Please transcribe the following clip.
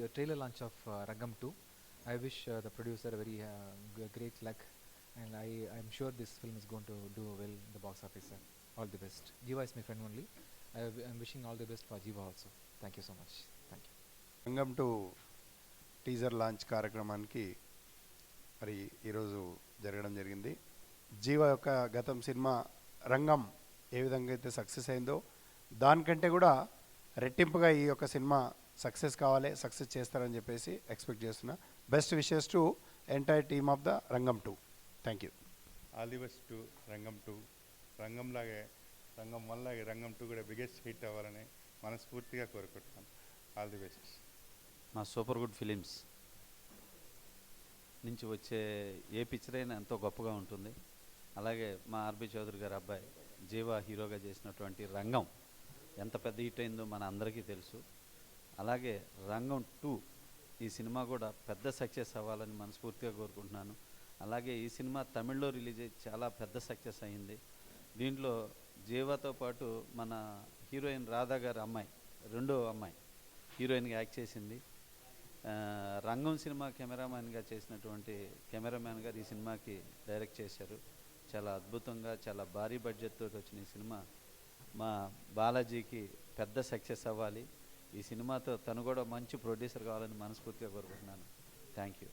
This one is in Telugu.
the trailer launch of Rangam 2. I wish the producer a very great luck, and I'm sure this film is going to do well in the box office. Sir. All the best. Jiva is my friend only. I'm wishing all the best for Jiva also. Thank you so much. Thank you. రంగం టు టీజర్ లాంచ్ కార్యక్రమానికి మరి ఈరోజు జరగడం జరిగింది. జీవ యొక్క గతం సినిమా రంగం ఏ విధంగా అయితే సక్సెస్ అయిందో దానికంటే కూడా రెట్టింపుగా ఈ యొక్క సినిమా సక్సెస్ కావాలి, సక్సెస్ చేస్తారని చెప్పేసి ఎక్స్పెక్ట్ చేస్తున్నా. Best wishes to entire team of the రంగం 2. Thank you. All the best to రంగం 2. రంగంలాగే రంగం 1 లాగే రంగం 2 కూడా బిగ్గెస్ట్ హిట్ అవ్వాలని మనస్ఫూర్తిగా కోరుకుంటున్నాను. All the best. మా సూపర్ గుడ్ ఫిలిమ్స్ నుంచి వచ్చే ఏ పిక్చర్ అయినా ఎంతో గొప్పగా ఉంటుంది. అలాగే మా ఆర్బి చౌదరి గారి అబ్బాయి జీవా హీరోగా చేసినటువంటి రంగం ఎంత పెద్ద హిట్ అయిందో మన అందరికీ తెలుసు. అలాగే రంగం 2 ఈ సినిమా కూడా పెద్ద సక్సెస్ అవ్వాలని మనస్ఫూర్తిగా కోరుకుంటున్నాను. అలాగే ఈ సినిమా తమిళ్లో రిలీజ్ అయ్యి చాలా పెద్ద సక్సెస్ అయ్యింది. దీంట్లో జీవాతో పాటు మన హీరోయిన్ రాధా గారి అమ్మాయి, రెండో అమ్మాయి హీరోయిన్గా యాక్ట్ చేసింది. రంగం సినిమా కెమెరామ్యాన్గా చేసినటువంటి కెమెరామ్యాన్ గారు ఈ సినిమాకి డైరెక్ట్ చేశారు. చాలా అద్భుతంగా చాలా భారీ బడ్జెట్ తోటి వచ్చిన ఈ సినిమా మా బాలాజీకి పెద్ద సక్సెస్ అవ్వాలి. ఈ సినిమాతో తను కూడా మంచి ప్రొడ్యూసర్ కావాలని మనస్ఫూర్తిగా కోరుకుంటున్నాను. Thank you.